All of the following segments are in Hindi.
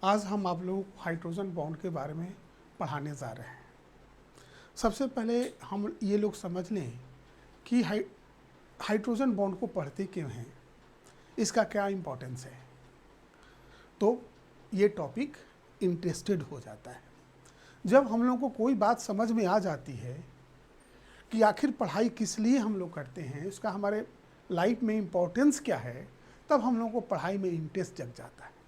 आज हम आप लोगों को हाइड्रोजन बॉन्ड के बारे में पढ़ाने जा रहे हैं। सबसे पहले हम ये लोग समझ लें कि हाइड्रोजन बॉन्ड को पढ़ते क्यों हैं, इसका क्या इम्पोर्टेंस है, तो ये टॉपिक इंटरेस्टेड हो जाता है। जब हम लोगों को कोई बात समझ में आ जाती है कि आखिर पढ़ाई किस लिए हम लोग करते हैं, उसका हमारे लाइफ में इम्पोर्टेंस क्या है, तब हम लोगों को पढ़ाई में इंटरेस्ट जग जाता है।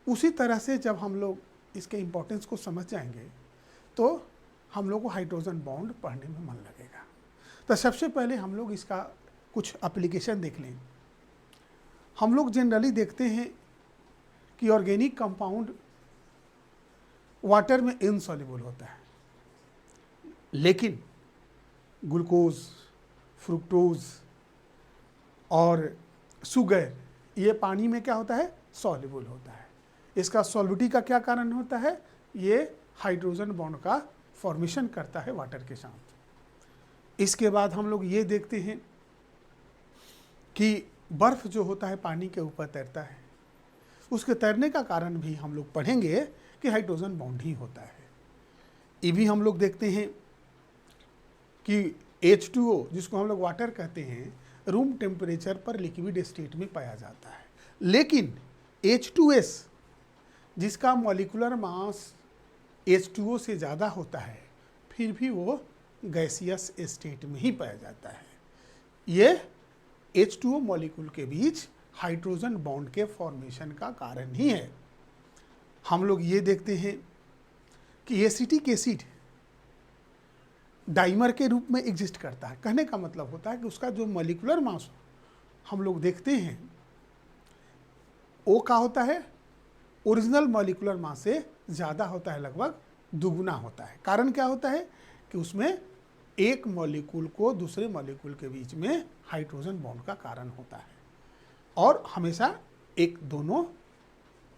उसी तरह से जब हम लोग इसके इम्पोर्टेंस को समझ जाएंगे तो हम लोग को हाइड्रोजन बॉन्ड पढ़ने में मन लगेगा। तो सबसे पहले हम लोग इसका कुछ एप्लीकेशन देख लें। हम लोग जनरली देखते हैं कि ऑर्गेनिक कंपाउंड वाटर में इनसॉल्युबल होता है, लेकिन ग्लूकोज, फ्रुक्टोज और शुगर ये पानी में क्या होता है, सॉल्युबल होता है। इसका सॉल्विटी का क्या कारण होता है, ये हाइड्रोजन बॉन्ड का फॉर्मेशन करता है वाटर के साथ। इसके बाद हम लोग ये देखते हैं कि बर्फ़ जो होता है पानी के ऊपर तैरता है, उसके तैरने का कारण भी हम लोग पढ़ेंगे कि हाइड्रोजन बॉन्ड ही होता है। ये भी हम लोग देखते हैं कि H2O जिसको हम लोग वाटर कहते हैं, रूम टेम्परेचर पर लिक्विड स्टेट में पाया जाता है, लेकिन H2S जिसका मॉलिक्यूलर मास H2O से ज़्यादा होता है, फिर भी वो गैसियस स्टेट में ही पाया जाता है। ये H2O मॉलिक्यूल के बीच हाइड्रोजन बॉन्ड के फॉर्मेशन का कारण ही है। हम लोग ये देखते हैं कि एसिटिक एसिड डाइमर के रूप में एग्जिस्ट करता है। कहने का मतलब होता है कि उसका जो मॉलिक्यूलर मास हम लोग देखते हैं वो क्या होता है, ओरिजिनल मॉलिक्यूलर मास से ज़्यादा होता है, लगभग दुगुना होता है। कारण क्या होता है कि उसमें एक मॉलिक्यूल को दूसरे मॉलिक्यूल के बीच में हाइड्रोजन बॉन्ड का कारण होता है और हमेशा दोनों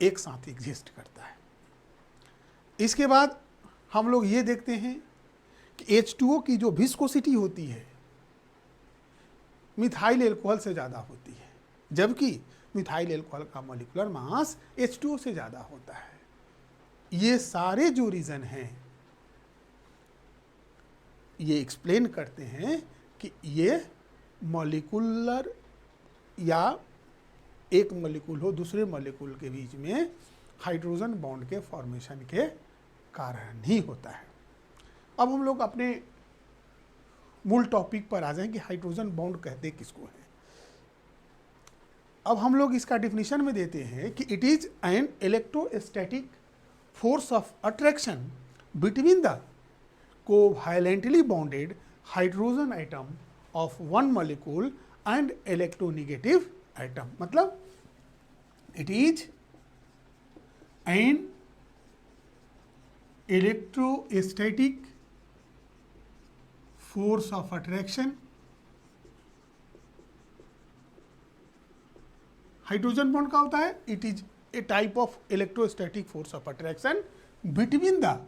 एक साथ एग्जिस्ट करता है। इसके बाद हम लोग ये देखते हैं कि H2O की जो विस्कोसिटी होती है मिथाइल एल्कोहल से ज़्यादा होती है, जबकि मिथाइल एल्कोहल का मॉलिक्यूलर मास H2O से ज़्यादा होता है। ये सारे जो रीज़न हैं ये एक्सप्लेन करते हैं कि ये मॉलिक्यूलर या एक मॉलिक्यूल हो दूसरे मॉलिक्यूल के बीच में हाइड्रोजन बॉन्ड के फॉर्मेशन के कारण ही होता है। अब हम लोग अपने मूल टॉपिक पर आ जाएं कि हाइड्रोजन बॉन्ड कहते किसको हैं। अब हम लोग इसका डिफिनीशन में देते हैं कि it is an electrostatic force of attraction between the covalently bonded hydrogen atom of one molecule and electronegative atom. मतलब it is an electrostatic force of attraction, hydrogen bond का होता है, it is a type of electrostatic force of attraction between the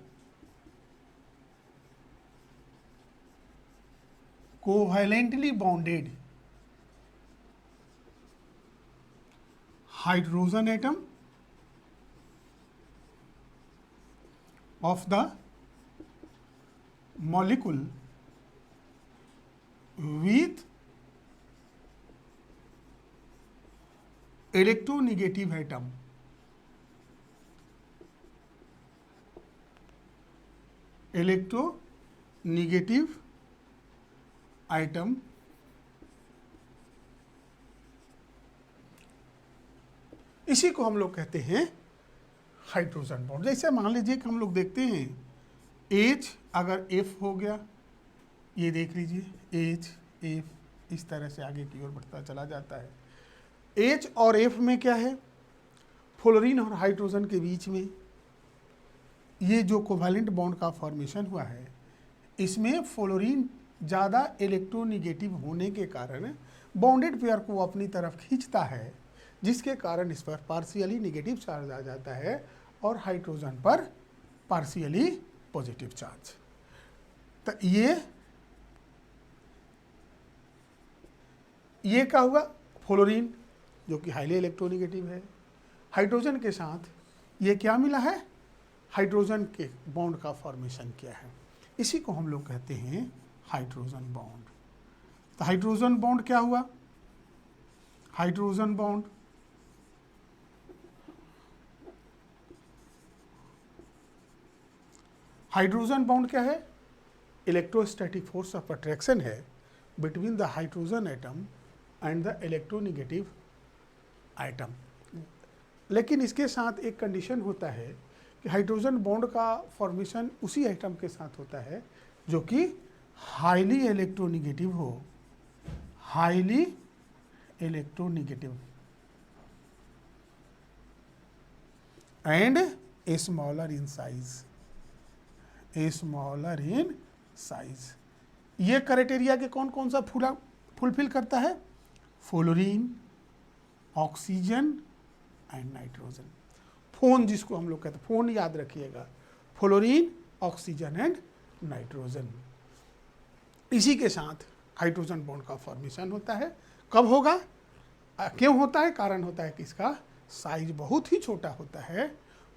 covalently bonded hydrogen atom of the molecule with electronegative atom, electronegative atom इसी को हम लोग कहते हैं हाइड्रोजन बॉन्ड। जैसे मान लीजिए कि हम लोग देखते हैं H अगर F हो गया, ये देख लीजिए H F इस तरह से आगे की ओर बढ़ता चला जाता है। H और F में क्या है, फ्लोरीन और हाइड्रोजन के बीच में ये जो कोवैलेंट बॉन्ड का फॉर्मेशन हुआ है, इसमें फ्लोरीन ज़्यादा इलेक्ट्रोनेगेटिव होने के कारण बॉन्डेड पेयर को अपनी तरफ खींचता है, जिसके कारण इस पर पार्शियली नेगेटिव चार्ज आ जाता है और हाइड्रोजन पर पार्शियली पॉजिटिव चार्ज। तो ये क्या हुआ, फ्लोरीन जो कि हाईली इलेक्ट्रोनेगेटिव है, हाइड्रोजन के साथ ये क्या मिला है, हाइड्रोजन के बॉन्ड का फॉर्मेशन किया है। इसी को हम लोग कहते हैं हाइड्रोजन बॉन्ड। तो हाइड्रोजन बॉन्ड क्या हुआ, हाइड्रोजन बॉन्ड हाइड्रोजन बॉन्ड क्या है, इलेक्ट्रोस्टैटिक फोर्स ऑफ अट्रैक्शन है between the hydrogen atom and the electronegative item. लेकिन इसके साथ एक कंडीशन होता है कि हाइड्रोजन बॉन्ड का फॉर्मेशन उसी एटम के साथ होता है जो कि हाईली इलेक्ट्रोनेगेटिव हो, highly electronegative and smaller in size, smaller in size. ये क्राइटेरिया के कौन कौन सा फुलफिल करता है, fluorine, oxygen and nitrogen. Phone जिसको हम लोग कहते हैं, फोन याद रखिएगा, फ्लोरीन, ऑक्सीजन एंड नाइट्रोजन। इसी के साथ हाइड्रोजन बॉन्ड का फॉर्मेशन होता है। कब होगा, क्यों होता है, कारण होता है कि इसका साइज बहुत ही छोटा होता है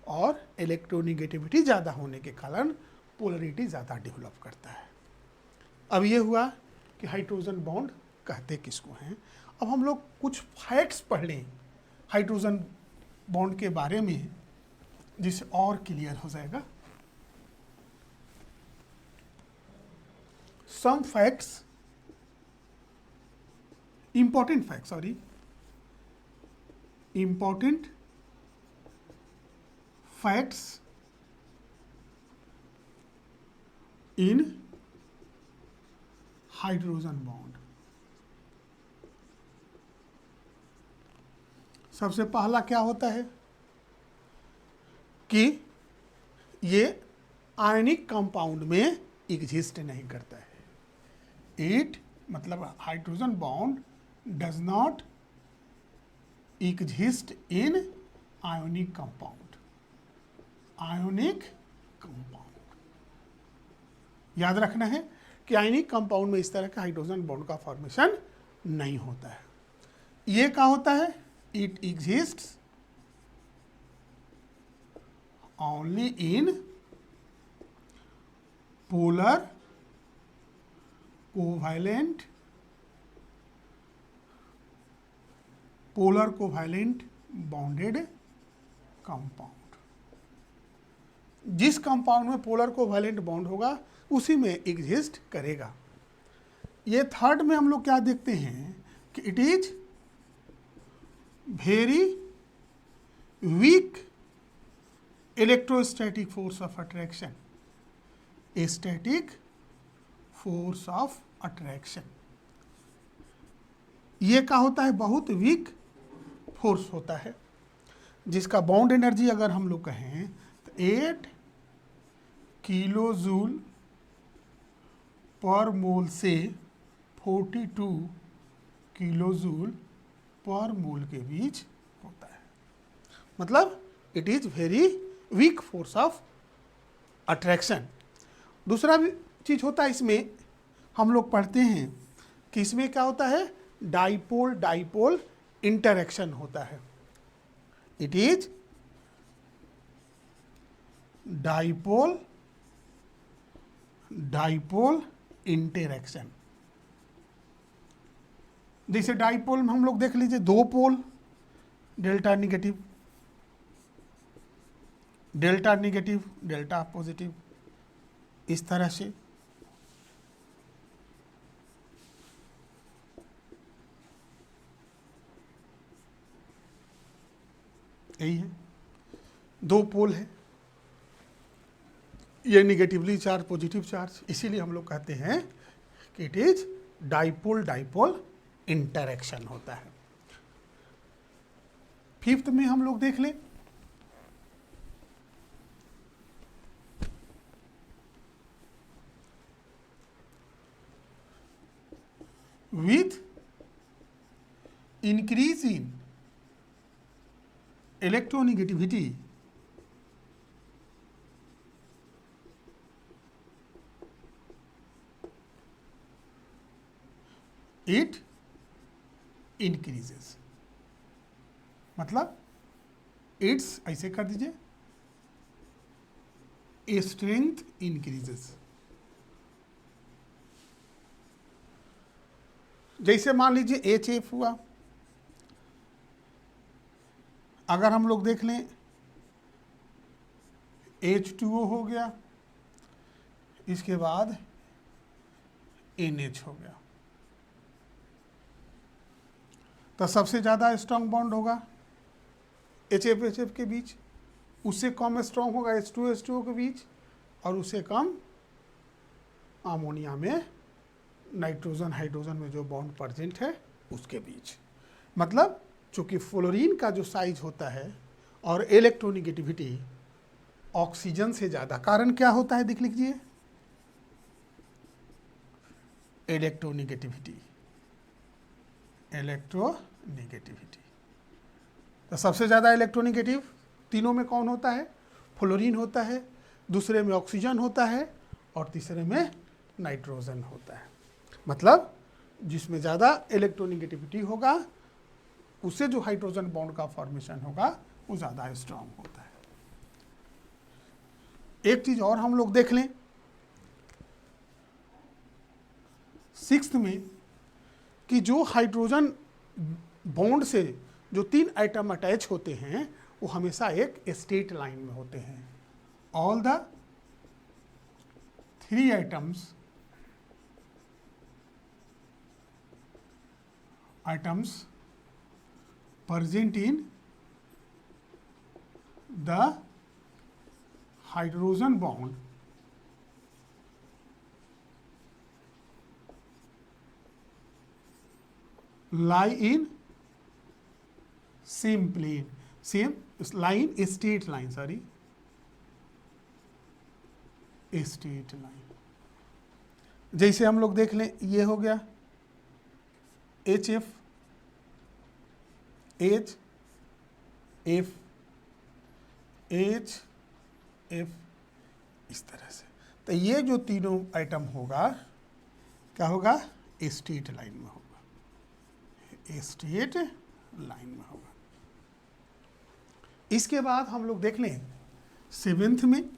और इलेक्ट्रोनेगेटिविटी ज़्यादा होने के कारण पोलरिटी ज़्यादा डेवलप करता है। अब ये हुआ कि हाइड्रोजन बॉन्ड कहते किसको हैं। अब हम लोग कुछ फैक्ट्स पढ़ लें हाइड्रोजन बॉन्ड के बारे में, जिससे और क्लियर हो जाएगा। Some facts, important fact, sorry, important facts in hydrogen bond. सबसे पहला क्या होता है कि ये आयनिक कंपाउंड में एग्जिस्ट नहीं करता है। इट मतलब hydrogen bond does not exist in ionic compound, ionic compound. याद रखना है कि आयनिक कंपाउंड में इस तरह का हाइड्रोजन बॉन्ड का फॉर्मेशन नहीं होता है। ये क्या होता है, it exists only in polar covalent, polar covalent bonded compound. जिस कंपाउंड में पोलर कोवैलेंट बॉन्ड होगा उसी में एग्जिस्ट करेगा। ये थर्ड में हम लोग क्या देखते हैं कि it is very weak electrostatic force of attraction, static force of attraction. ये क्या होता है, बहुत वीक फोर्स होता है, जिसका बाउंड एनर्जी अगर हम लोग कहें तो 8 किलो जूल पर मोल से 42 किलो जूल पर मोल के बीच होता है। मतलब it is very weak force of attraction. दूसरा भी चीज होता है इसमें, हम लोग पढ़ते हैं कि इसमें क्या होता है, डाइपोल डाइपोल इंटरेक्शन होता है। It is dipole dipole interaction. जैसे डाइपोल में हम लोग देख लीजिए, दो pole, delta negative, delta negative, delta positive, इस तरह से। यही है, दो पोल है, ये निगेटिवली चार्ज, पॉजिटिव चार्ज, इसीलिए हम लोग कहते हैं कि it is dipole dipole interaction होता है। फिफ्थ में हम लोग देख लें, with increase in electronegativity, it increases। मतलब इट्स, ऐसे कर दीजिए, स्ट्रेंथ इंक्रीजेस। जैसे मान लीजिए HF हुआ, अगर हम लोग देख लें H2O हो गया, इसके बाद NH हो गया, तो सबसे ज़्यादा स्ट्रांग बॉन्ड होगा HF के बीच, उससे कम स्ट्रांग होगा H2O के बीच, और उससे कम अमोनिया में नाइट्रोजन हाइड्रोजन में जो बॉन्ड प्रेजेंट है उसके बीच। मतलब चूंकि फ्लोरीन का जो साइज होता है और इलेक्ट्रोनिगेटिविटी ऑक्सीजन से ज़्यादा, कारण क्या होता है देख लीजिए, इलेक्ट्रोनिगेटिविटी। तो सबसे ज़्यादा इलेक्ट्रोनिगेटिव तीनों में कौन होता है? फ्लोरीन होता है, दूसरे में ऑक्सीजन होता है, और तीसरे में नाइट्रोजन होता है। मतलब जिसमें ज़्यादा इलेक्ट्रोनिगेटिविटी होगा उससे जो हाइड्रोजन बॉन्ड का फॉर्मेशन होगा वो ज़्यादा स्ट्रांग होता है। एक चीज़ और हम लोग देख लें, 6th में, कि जो हाइड्रोजन बॉन्ड से जो 3 आइटम अटैच होते हैं वो हमेशा एक स्ट्रेट लाइन में होते हैं। All the 3 items present in the hydrogen bond lie in same plane, same line, straight line, sorry, straight line। जैसे हम लोग देख लें, ये हो गया HF, H, F, H, F, इस तरह से। तो ये जो तीनों आइटम होगा क्या होगा? स्ट्रेट लाइन में होगा, स्ट्रेट लाइन में होगा। इसके बाद हम लोग देख लें 7th में,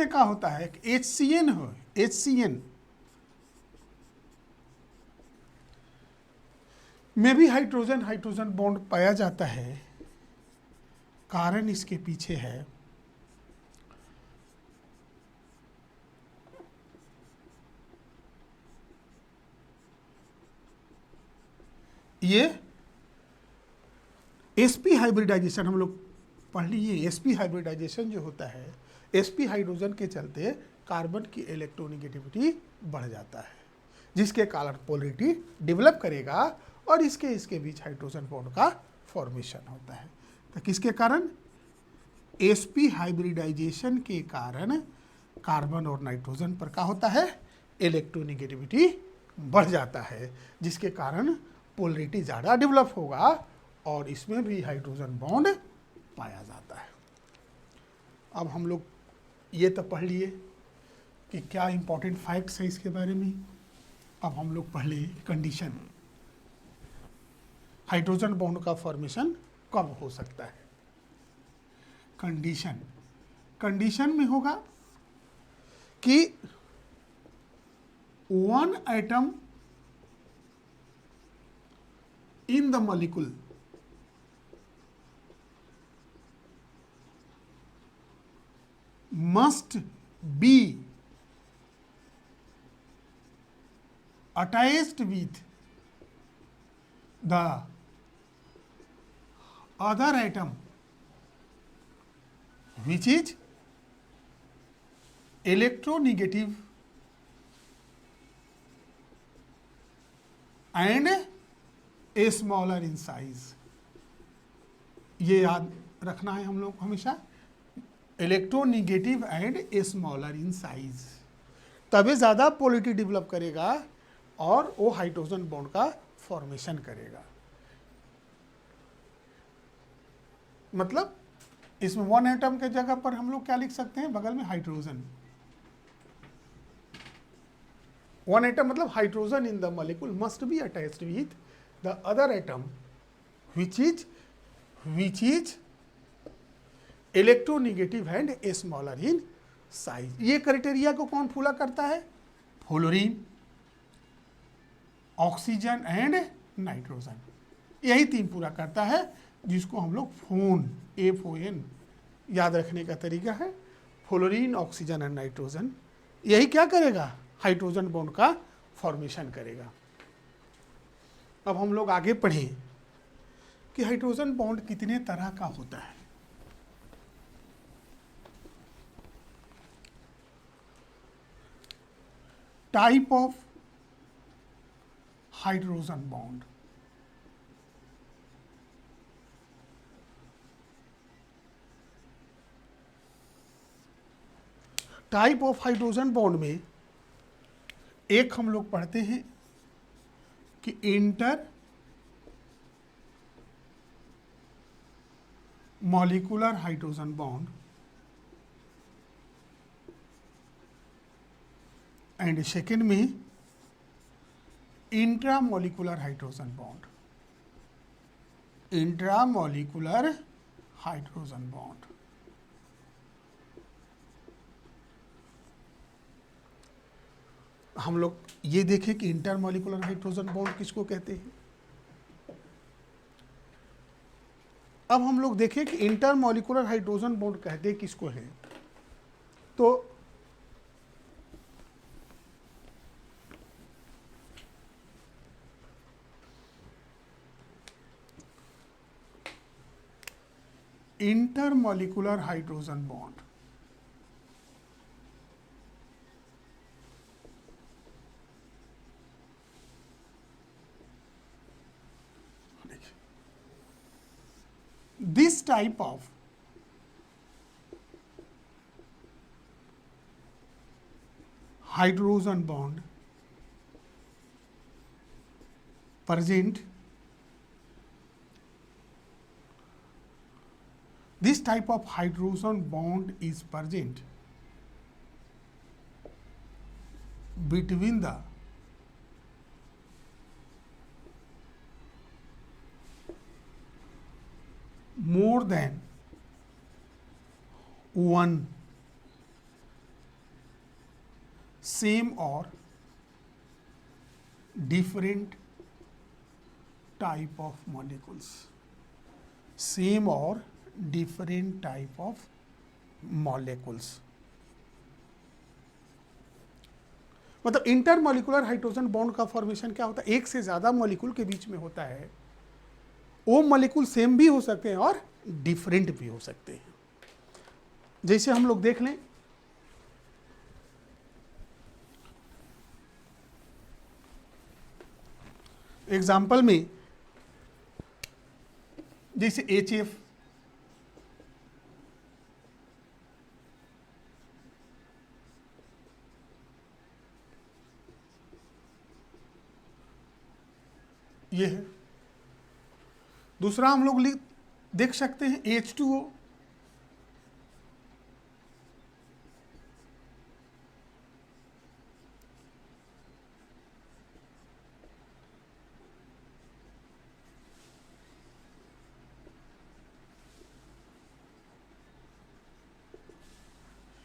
क्या होता है कि HCN हो, HCN में भी हाइड्रोजन हाइड्रोजन बॉन्ड पाया जाता है। कारण इसके पीछे है ये sp हाइब्रिडाइजेशन, हम लोग पढ़ लीजिए। sp हाइब्रिडाइजेशन जो होता है, sp हाइड्रोजन के चलते कार्बन की इलेक्ट्रोनिगेटिविटी बढ़ जाता है, जिसके कारण पोलरिटी डेवलप करेगा और इसके बीच हाइड्रोजन बॉन्ड का फॉर्मेशन होता है। तो किसके कारण? sp हाइब्रिडाइजेशन के कारण कार्बन और नाइट्रोजन पर क्या होता है? इलेक्ट्रोनिगेटिविटी बढ़ जाता है, जिसके कारण पोलरिटी ज़्यादा डेवलप होगा और इसमें भी हाइड्रोजन बॉन्ड पाया जाता है। अब हम लोग ये तो पढ़ लिए कि क्या इंपॉर्टेंट फैक्ट्स है इसके बारे में। अब हम लोग पहले कंडीशन, हाइड्रोजन बॉन्ड का फॉर्मेशन कब हो सकता है। कंडीशन में होगा कि 1 atom in the molecule must be attached with the other atom which is electronegative and smaller in size। ये याद रखना है हम लोग को हमेशा, electronegative and smaller in size, तभी ज़्यादा पोलरिटी डेवलप करेगा और वो हाइड्रोजन बॉन्ड का फॉर्मेशन करेगा। मतलब इसमें 1 एटम के जगह पर हम लोग क्या लिख सकते हैं? बगल में हाइड्रोजन। 1 एटम मतलब hydrogen in the molecule must be attached with the other atom which is electronegative and smaller in size. ये क्राइटेरिया को कौन पूरा करता है? फ्लोरीन, ऑक्सीजन एंड नाइट्रोजन, यही तीन पूरा करता है, जिसको हम लोग फोन, FON याद रखने का तरीका है। फ्लोरीन, ऑक्सीजन एंड नाइट्रोजन, यही क्या करेगा? हाइड्रोजन बॉन्ड का फॉर्मेशन करेगा। अब हम लोग आगे पढ़ें कि हाइड्रोजन बॉन्ड कितने तरह का होता है। Type of hydrogen bond. Type of hydrogen bond में एक हम लोग पढ़ते हैं कि intermolecular hydrogen bond and second में intramolecular hydrogen bond. Intramolecular hydrogen bond, हम लोग ये देखें कि इंटरमॉलिक्यूलर हाइड्रोजन बॉन्ड किसको कहते हैं। अब हम लोग देखें कि इंटरमॉलिक्यूलर हाइड्रोजन बॉन्ड कहते किसको है। तो intermolecular hydrogen bond this type of hydrogen bond present, this type of hydrogen bond is present between the more than one same or different type of molecules, same or different type of molecules। मतलब इंटरमॉलिक्यूलर हाइड्रोजन बॉन्ड का फॉर्मेशन क्या होता है? एक से ज्यादा मॉलिक्यूल के बीच में होता है। वो मॉलिक्यूल सेम भी हो सकते हैं और डिफरेंट भी हो सकते हैं। जैसे हम लोग देख लें, एग्जाम्पल में जैसे HF, ये है। दूसरा हम लोग देख सकते हैं H2O,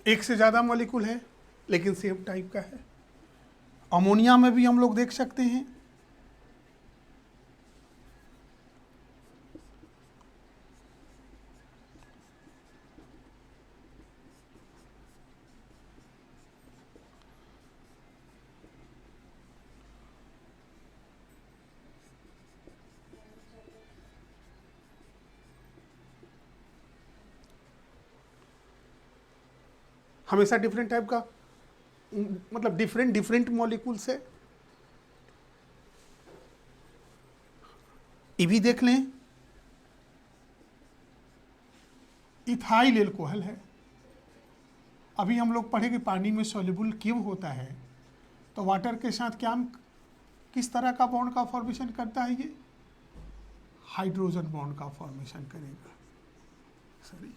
एक से ज़्यादा मॉलिक्यूल है लेकिन सेम टाइप का है। अमोनिया में भी हम लोग देख सकते हैं, हमेशा डिफरेंट टाइप का, मतलब डिफरेंट मॉलिक्यूल से। ये भी देख लें, इथाइल एल्कोहल है। अभी हम लोग पढ़े कि पानी में सॉल्युबल क्यों होता है, तो वाटर के साथ क्या किस तरह का बॉन्ड का फॉर्मेशन करता है? ये हाइड्रोजन बॉन्ड का फॉर्मेशन करेगा। सॉरी,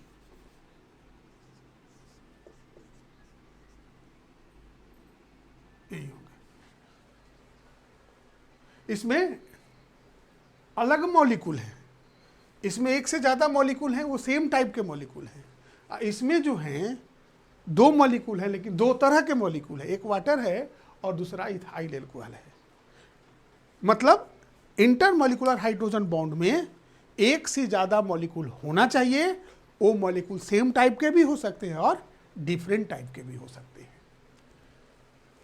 यही होगा। इसमें अलग मॉलिक्यूल है इसमें एक से ज़्यादा मॉलिक्यूल हैं, वो सेम टाइप के मॉलिक्यूल हैं। इसमें जो हैं 2 मॉलिक्यूल हैं, लेकिन 2 तरह के मॉलिक्यूल हैं, एक वाटर है और दूसरा इथाइल एल्कोहल है। मतलब इंटरमॉलिक्यूलर हाइड्रोजन बॉन्ड में एक से ज़्यादा मॉलिक्यूल होना चाहिए। वो मॉलिक्यूल सेम टाइप के भी हो सकते हैं और डिफरेंट टाइप के भी हो सकते हैं।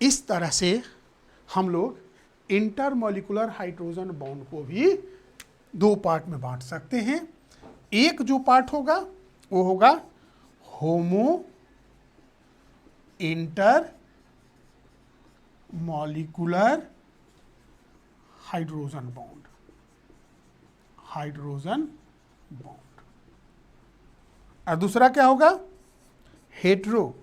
इस तरह से हम लोग इंटरमॉलिक्यूलर हाइड्रोजन बॉन्ड को भी 2 पार्ट में बांट सकते हैं। एक जो पार्ट होगा वो होगा होमो इंटर मॉलिक्यूलर हाइड्रोजन बॉन्ड, और दूसरा क्या होगा? Hetero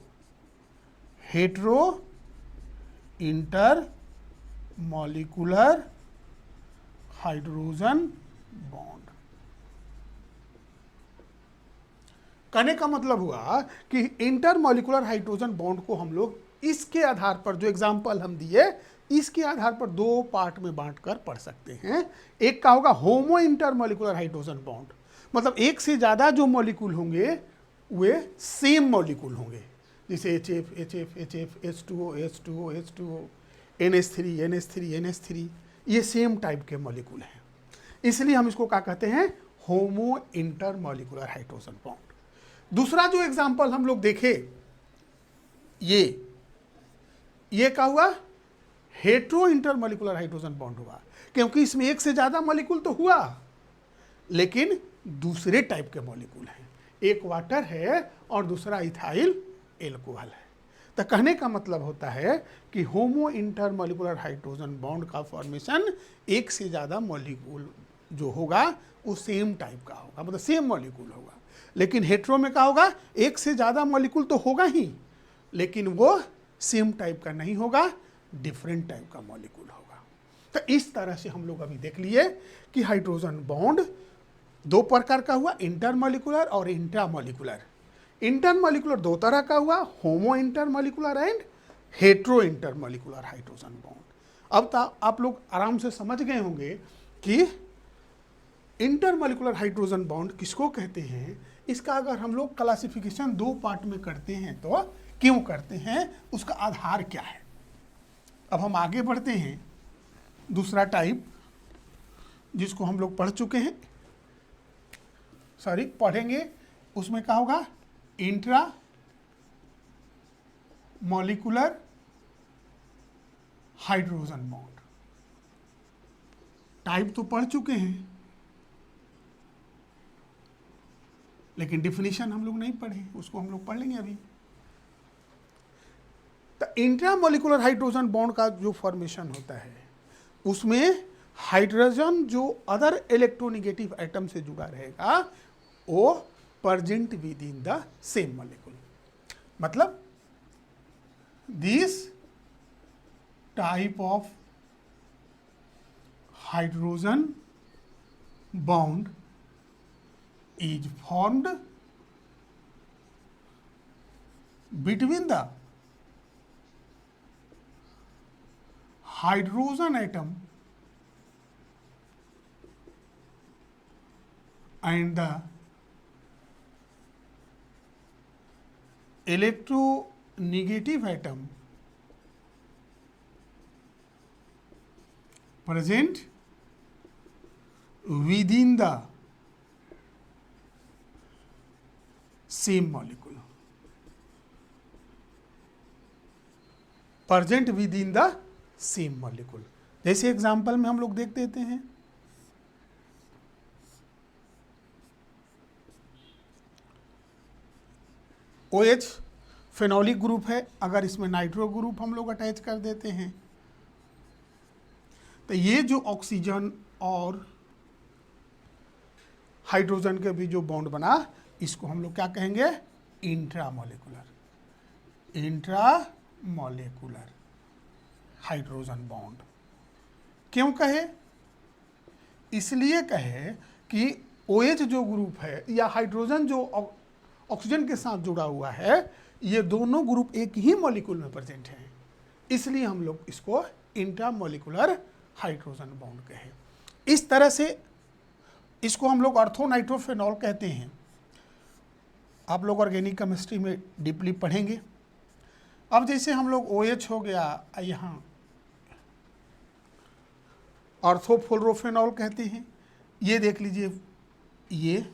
inter molecular hydrogen bond. कहने का मतलब हुआ कि इंटरमॉलिक्यूलर हाइड्रोजन बॉन्ड को हम लोग इसके आधार पर, जो एग्जाम्पल हम दिए, इसके आधार पर 2 पार्ट में बांटकर पढ़ सकते हैं। एक का होगा होमो इंटरमॉलिक्यूलर हाइड्रोजन बॉन्ड, मतलब एक से ज़्यादा जो मॉलिक्यूल होंगे वे सेम मॉलिक्यूल होंगे, जैसे HF, H2O, NH3, ये सेम टाइप के मॉलिक्यूल हैं। इसलिए हम इसको क्या कहते हैं? होमो इंटरमॉलिक्यूलर हाइड्रोजन बॉन्ड। दूसरा जो एग्जाम्पल हम लोग देखे, ये क्या हुआ? हेट्रो इंटरमॉलिक्यूलर हाइड्रोजन बॉन्ड हुआ, क्योंकि इसमें एक से ज़्यादा मॉलिक्यूल तो हुआ, लेकिन दूसरे टाइप के मॉलिक्यूल हैं। एक वाटर है और दूसरा इथाइल एल्कोहल है। तो कहने का मतलब होता है कि होमो इंटरमॉलिक्यूलर हाइड्रोजन बॉन्ड का फॉर्मेशन एक से ज़्यादा मॉलिक्यूल जो होगा वो सेम टाइप का होगा, मतलब सेम मॉलिक्यूल होगा। लेकिन हेट्रो में क्या होगा? एक से ज़्यादा मॉलिक्यूल तो होगा ही, लेकिन वो सेम टाइप का नहीं होगा, डिफरेंट टाइप का मॉलिक्यूल होगा। तो इस तरह से हम लोग अभी देख लिए कि हाइड्रोजन बॉन्ड 2 प्रकार का हुआ, इंटरमॉलिक्यूलर और इंट्रामॉलिक्यूलर। इंटरमॉलिक्यूलर 2 तरह का हुआ, homo intermolecular and hetero intermolecular hydrogen bond. अब तक आप लोग आराम से समझ गए होंगे कि इंटरमॉलिक्यूलर हाइड्रोजन बॉन्ड किसको कहते हैं। इसका अगर हम लोग क्लासिफिकेशन 2 पार्ट में करते हैं तो क्यों करते हैं, उसका आधार क्या है। अब हम आगे बढ़ते हैं। दूसरा टाइप जिसको हम लोग पढ़ चुके हैं, पढ़ेंगे, उसमें क्या होगा? Intra molecular hydrogen bond. Type तो पढ़ चुके हैं, लेकिन डिफिनीशन हम लोग नहीं पढ़े, उसको हम लोग पढ़ लेंगे अभी। तो इंट्रामॉलिक्यूलर हाइड्रोजन बॉन्ड का जो फॉर्मेशन होता है, उसमें हाइड्रोजन जो अदर इलेक्ट्रोनेगेटिव एटम से जुड़ा रहेगा वो present within the same molecule. मतलब this type of hydrogen bond is formed between the hydrogen atom and the electronegative atom present within the same molecule, present within the same molecule. जैसे एग्जांपल में हम लोग देख देते हैं, OH फेनोलिक ग्रुप है, अगर इसमें नाइट्रो ग्रुप हम लोग अटैच कर देते हैं तो ये जो ऑक्सीजन और हाइड्रोजन के भी जो बॉन्ड बना, इसको हम लोग क्या कहेंगे? Intramolecular hydrogen bond. क्यों कहे? इसलिए कहे कि OH जो ग्रुप है या हाइड्रोजन जो ऑक्सीजन के साथ जुड़ा हुआ है, ये दोनों ग्रुप एक ही मॉलिक्यूल में प्रेजेंट हैं, इसलिए हम लोग इसको इंट्रामॉलिक्यूलर हाइड्रोजन बॉन्ड कहे। इस तरह से इसको हम लोग ऑर्थोनाइट्रोफेनॉल कहते हैं। आप लोग ऑर्गेनिक केमिस्ट्री में डीपली पढ़ेंगे। अब जैसे हम लोग OH हो गया, यहाँ ऑर्थोफ्लोरोफेनॉल कहते हैं। ये देख लीजिए, ये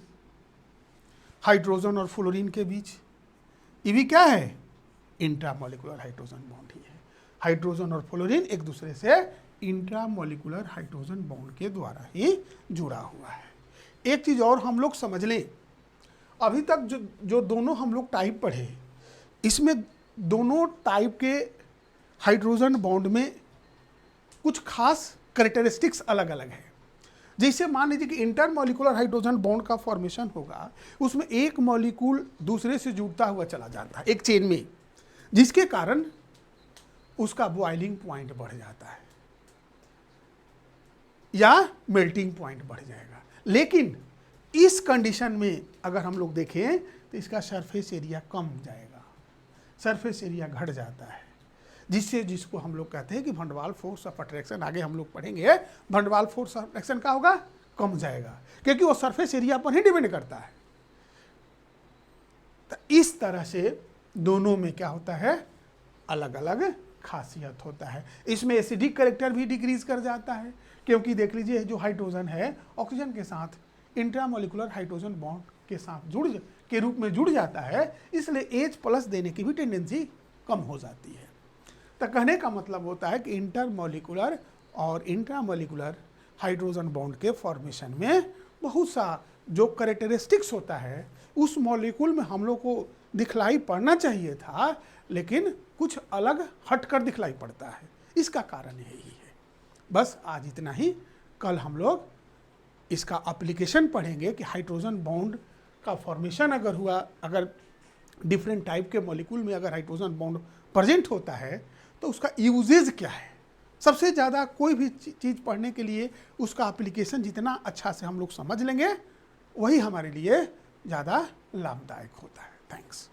हाइड्रोजन और फ्लोरीन के बीच ये भी क्या है, इंट्रामोलिकुलर हाइड्रोजन बॉन्ड ही है। हाइड्रोजन और फ्लोरीन एक दूसरे से इंट्रामोलिकुलर हाइड्रोजन बॉन्ड के द्वारा ही जुड़ा हुआ है। एक चीज़ और हम लोग समझ लें, अभी तक जो दोनों हम लोग टाइप पढ़े, इसमें दोनों टाइप के हाइड्रोजन बॉन्ड में कुछ खास कैरेक्टरिस्टिक्स अलग अलग है। जैसे मान लीजिए कि इंटरमोलिकुलर हाइड्रोजन बॉन्ड का फॉर्मेशन होगा, उसमें एक मॉलिक्यूल दूसरे से जुड़ता हुआ चला जाता है एक चेन में, जिसके कारण उसका बॉइलिंग पॉइंट बढ़ जाता है या मेल्टिंग पॉइंट बढ़ जाएगा। लेकिन इस कंडीशन में अगर हम लोग देखें तो इसका सरफेस एरिया कम हो जाएगा, सरफेस एरिया घट जाता है, जिसको हम लोग कहते हैं कि van der force of attraction, आगे हम लोग पढ़ेंगे, van der force of attraction का होगा, कम जाएगा, क्योंकि वो सरफेस एरिया पर ही डिपेंड करता है। तो इस तरह से दोनों में क्या होता है, अलग अलग खासियत होता है। इसमें एसिडिक कैरेक्टर भी डिक्रीज कर जाता है, क्योंकि देख लीजिए जो हाइड्रोजन है ऑक्सीजन के साथ इंट्रामोलिकुलर हाइड्रोजन बॉन्ड के साथ के रूप में जुड़ जाता है, इसलिए H+ देने की भी टेंडेंसी कम हो जाती है। तो कहने का मतलब होता है कि इंटरमोलिकुलर और इंट्रामोलिकुलर हाइड्रोजन बॉन्ड के फॉर्मेशन में बहुत सा जो कैरेक्टरिस्टिक्स होता है उस मॉलिक्यूल में हम लोग को दिखलाई पड़ना चाहिए था, लेकिन कुछ अलग हटकर दिखलाई पड़ता है। इसका कारण यही है। बस आज इतना ही। कल हम लोग इसका एप्लीकेशन पढ़ेंगे कि हाइड्रोजन बॉन्ड का फॉर्मेशन अगर हुआ, अगर डिफरेंट टाइप के मॉलिक्यूल में अगर हाइड्रोजन बॉन्ड प्रेजेंट होता है तो उसका यूजेज क्या है। सबसे ज़्यादा कोई भी चीज़ पढ़ने के लिए उसका एप्लीकेशन जितना अच्छा से हम लोग समझ लेंगे, वही हमारे लिए ज़्यादा लाभदायक होता है। थैंक्स।